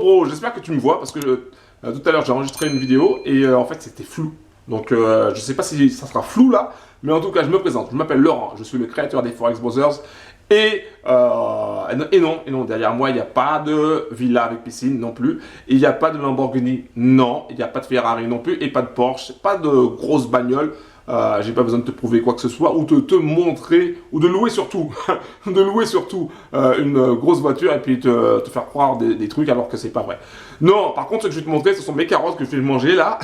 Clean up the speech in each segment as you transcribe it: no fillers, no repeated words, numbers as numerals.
gros, j'espère que tu me vois parce que tout à l'heure j'ai enregistré une vidéo et en fait c'était flou. Donc je sais pas si ça sera flou là, mais en tout cas je me présente. Je m'appelle Laurent, je suis le créateur des Forex Brothers et non, derrière moi il n'y a pas de villa avec piscine non plus. Il n'y a pas de Lamborghini, non. Il n'y a pas de Ferrari non plus et pas de Porsche, pas de grosses bagnoles. J'ai pas besoin de te prouver quoi que ce soit ou de te montrer ou de louer surtout, de louer surtout une grosse voiture et puis te faire croire des trucs alors que c'est pas vrai. Non, par contre ce que je vais te montrer ce sont mes carottes que je vais manger là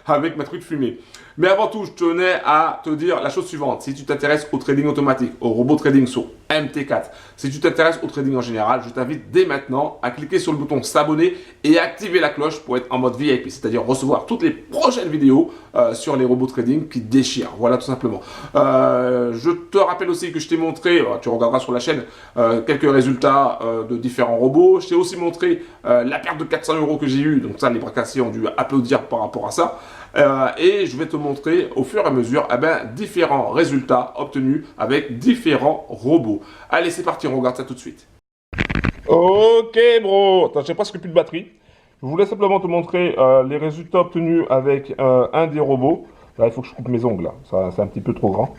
avec ma truite fumée. Mais avant tout je tenais à te dire la chose suivante. Si tu t'intéresses au trading automatique, au robot trading sur MT4, si tu t'intéresses au trading en général, je t'invite dès maintenant à cliquer sur le bouton s'abonner et activer la cloche pour être en mode VIP, c'est-à-dire recevoir toutes les prochaines vidéos sur les robots trading qui déchirent. Voilà tout simplement. Je te rappelle aussi que je t'ai montré, tu regarderas sur la chaîne, quelques résultats de différents robots. Je t'ai aussi montré la perte de 400 € que j'ai eu. Donc ça, les bracassiers ont dû applaudir par rapport à ça. Et je vais te montrer au fur et à mesure différents résultats obtenus avec différents robots. Allez, c'est parti, on regarde ça tout de suite. Ok, bro. Attends, j'ai presque plus de batterie. Je voulais simplement te montrer les résultats obtenus avec un des robots. Là, il faut que je coupe mes ongles. Là. Ça, c'est un petit peu trop grand.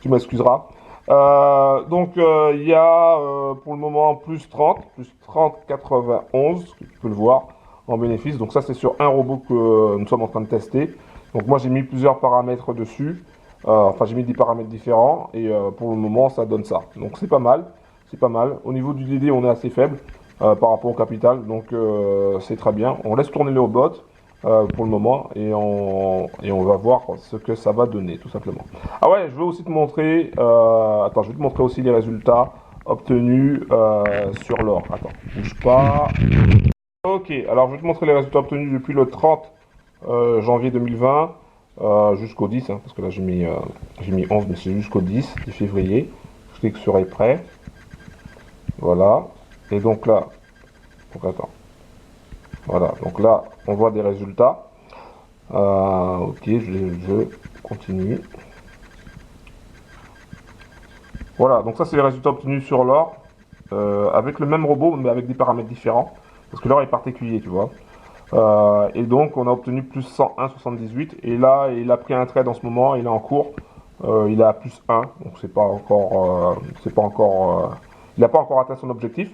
Tu m'excuseras. Il y a pour le moment plus 30,91, tu peux le voir en bénéfice. Donc ça, c'est sur un robot que nous sommes en train de tester. Donc moi, j'ai mis plusieurs paramètres dessus. Enfin, j'ai mis des paramètres différents et pour le moment, ça donne ça. Donc c'est pas mal. C'est pas mal. Au niveau du DD, on est assez faible par rapport au capital. Donc c'est très bien. On laisse tourner le robot pour le moment et on va voir ce que ça va donner tout simplement. Ah ouais, je vais aussi te montrer attends, je vais te montrer aussi les résultats obtenus sur l'or. Attends, bouge pas. Ok, alors je vais te montrer les résultats obtenus depuis le 30 janvier 2020 jusqu'au 10 parce que là j'ai mis 11 mais c'est jusqu'au 10 février. Je clique sur prêt. Voilà, et donc là, attends. Voilà, donc là, on voit des résultats. Ok, je continue. Voilà, donc ça, c'est les résultats obtenus sur l'or. Avec le même robot, mais avec des paramètres différents. Parce que l'or est particulier, tu vois. Et donc, on a obtenu plus 101,78. Et là, il a pris un trade en ce moment. Il est en cours. Il est à plus 1. Donc, c'est pas encore... il n'a pas encore atteint son objectif.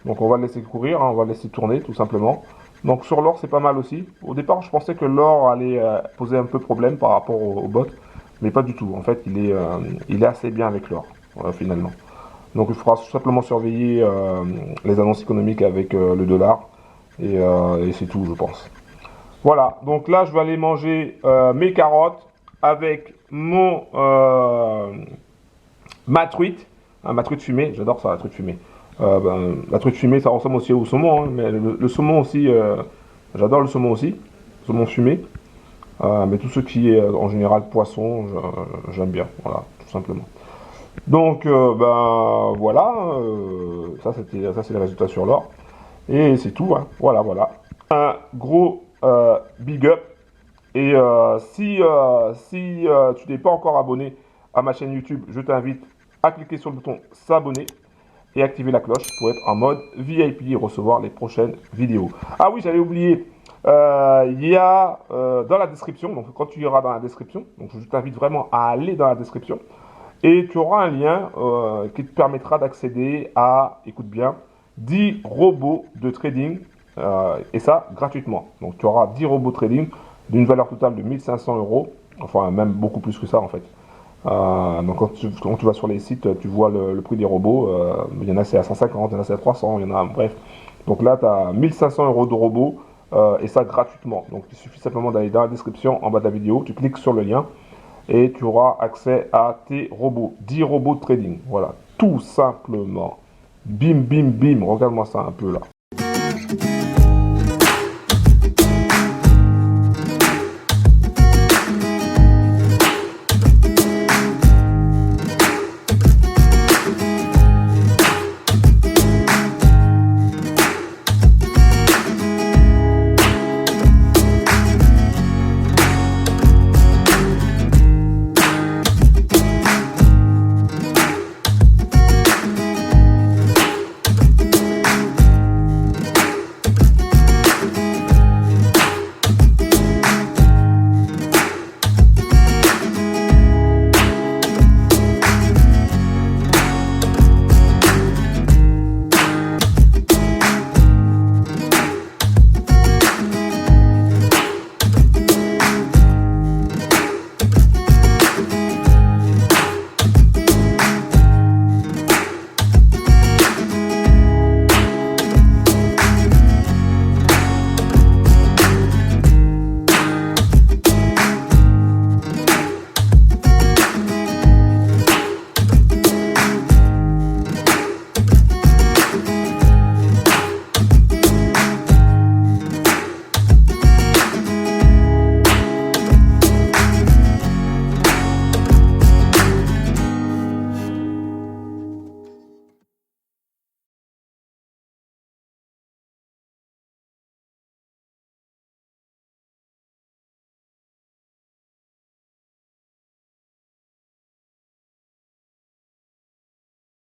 Donc, on va le laisser courir. Hein, on va le laisser tourner, tout simplement. Donc sur l'or, c'est pas mal aussi. Au départ, je pensais que l'or allait poser un peu problème par rapport au bot, mais pas du tout. En fait, il est assez bien avec l'or, finalement. Donc il faudra simplement surveiller les annonces économiques avec le dollar, et c'est tout, je pense. Voilà, donc là, je vais aller manger mes carottes avec ma truite, hein, ma truite fumée. J'adore ça, la truite fumée. La truite fumée, ça ressemble aussi au saumon, hein, mais le saumon aussi, j'adore le saumon aussi, saumon fumé. Mais tout ce qui est en général poisson, j'aime bien, voilà, tout simplement. Donc, voilà, ça c'est les résultats sur l'or. Et c'est tout, hein, voilà. Un gros big up. Et si tu n'es pas encore abonné à ma chaîne YouTube, je t'invite à cliquer sur le bouton s'abonner et activer la cloche pour être en mode VIP et recevoir les prochaines vidéos. Ah oui, j'avais oublié, il y a dans la description, donc quand tu iras dans la description, donc je t'invite vraiment à aller dans la description, et tu auras un lien qui te permettra d'accéder à, écoute bien, 10 robots de trading, et ça gratuitement. Donc tu auras 10 robots trading d'une valeur totale de 1500 €, enfin même beaucoup plus que ça en fait. Donc quand tu vas sur les sites, tu vois le prix des robots. Il y en a c'est à 150, il y en a c'est à 300, il y en a bref. Donc là tu as 1500 € de robots et ça gratuitement. Donc il suffit simplement d'aller dans la description en bas de la vidéo, tu cliques sur le lien et tu auras accès à tes robots, 10 robots de trading. Voilà, tout simplement. Bim, bim, bim. Regarde-moi ça un peu là.